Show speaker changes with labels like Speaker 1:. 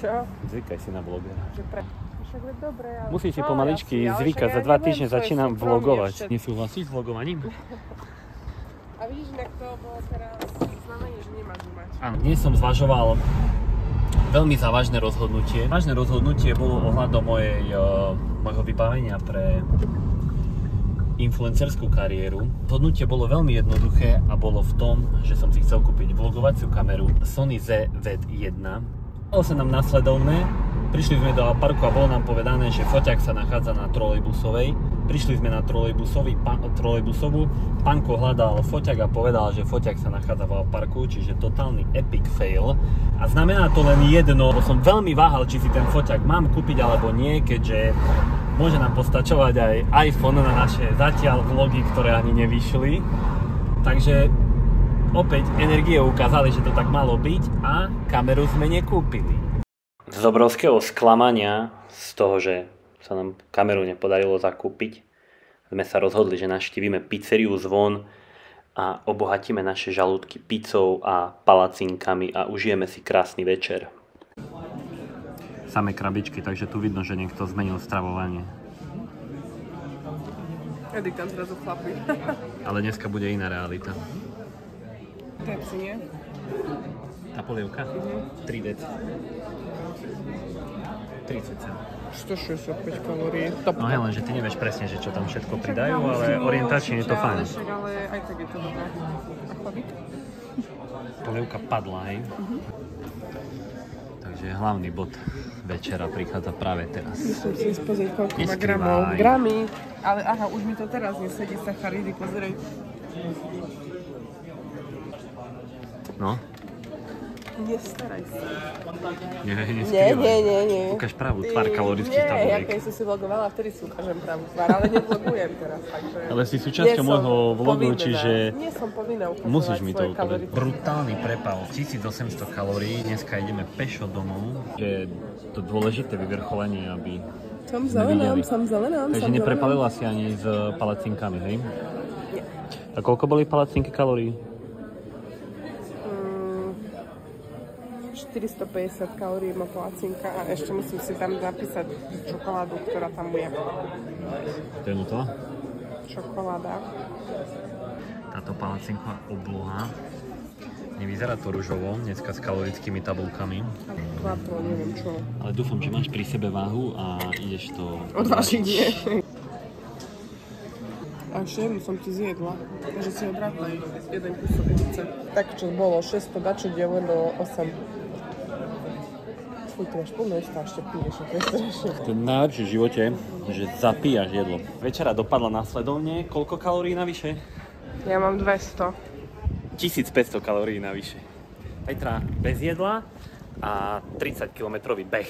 Speaker 1: Čo?
Speaker 2: Zvykaj si na blogera.
Speaker 1: Však je dobré, ale...
Speaker 2: Musíš si pomaličky zvykať, za 2 týždne začínam vlogovať. Nesúhlasíš s vlogovaním?
Speaker 1: A vidíš, jak to bolo teraz znamenie, že nemáš mať.
Speaker 2: Áno, dnes som zvažoval veľmi závažné rozhodnutie. Vážne rozhodnutie bolo ohľadom mojho vybavenia pre influencerskú kariéru. Rozhodnutie bolo veľmi jednoduché a bolo v tom, že som si chcel kúpiť vlogovaciu kameru Sony ZV-1. Bolo sa nám nasledovné, prišli sme do parku a bolo nám povedané, že foťák sa nachádza na trolejbusovej. Prišli sme na trolejbusovú, pánko hľadal foťák a povedal, že foťák sa nachádza v parku, čiže totálny epic fail. A znamená to len jedno, bo som veľmi váhal, či si ten foťák mám kúpiť alebo nie, keďže môže nám postačovať aj iPhone na naše zatiaľ vlogy, ktoré ani nevyšli. Takže opäť energie ukázali, že to tak malo byť a kameru sme nekúpili. Z obrovského sklamania z toho, že sa nám kameru nepodarilo zakúpiť, sme sa rozhodli, že navštívime pizzeriu Zvon a obohatíme naše žalúdky pizzou a palacinkami a užijeme si krásny večer. Samé krabičky, takže tu vidno, že niekto zmenil stravovanie.
Speaker 1: Edik tam zrazu chlapí.
Speaker 2: Ale dneska bude iná realita.
Speaker 1: Deci, nie?
Speaker 2: Tá polievka? 3 deci. 30 cent.
Speaker 1: 165 kalórií. Top.
Speaker 2: No hej, lenže ty nevieš presne, že čo tam všetko pridajú, ale orientačne je to fajn.
Speaker 1: Ale aj tak je to dobré. A chlapík?
Speaker 2: Polievka padla, hej? Takže hlavný bod večera prichádza práve teraz.
Speaker 1: Musím si pozrieť, koľko má
Speaker 2: Neskrývaj.
Speaker 1: gramov. Gramy. Ale aha, už mi to teraz nesedí sacharidy, pozrej.
Speaker 2: No?
Speaker 1: Nestaraj sa.
Speaker 2: Nie. Ukáž pravú tvár kalorických tabuliek.
Speaker 1: Nie, keď som si vlogovala, vtedy si ukážem pravú tvár, ale nevlogujem teraz, takže...
Speaker 2: Ale si súčasťou môjho vlogu, čiže...
Speaker 1: Nie som povinná ukazovať
Speaker 2: Musíš mi to
Speaker 1: svoje
Speaker 2: ukázať.
Speaker 1: kalorické.
Speaker 2: Brutálny prepal. 1800 kalórií. Dneska ideme pešo domov. Je to dôležité vyvrcholenie, aby
Speaker 1: Som
Speaker 2: zelená. Takže
Speaker 1: som
Speaker 2: neprepalila si ani s palacinkami, hej?
Speaker 1: Nie.
Speaker 2: A koľko boli palacinky kalórií?
Speaker 1: 450 kalórií má palacinka a ešte musím si tam napísať čokoládu, ktorá tam je.
Speaker 2: To je nutová?
Speaker 1: Čokoláda.
Speaker 2: Táto palacinková obloha. Nevyzerá to ružovo, dneska s kalorickými tabulkami.
Speaker 1: Kvapro, neviem čo.
Speaker 2: Ale dúfam, že máš pri sebe váhu a ideš to
Speaker 1: Odvážiť nie. A ešte jednu som ti zjedla, že si odrátaj jeden kúsok pizze. Tak čo bolo 600 dačo deleno 8. Fuj, ty máš plné ústa, ešte piješ, to je strašne.
Speaker 2: To je najlepšie v živote, že zapíjaš jedlo. Večera dopadla následovne. Koľko kalórií navyše?
Speaker 1: Ja mám 200.
Speaker 2: 1500 kalórií navyše. Petra bez jedla a 30 kilometrový beh.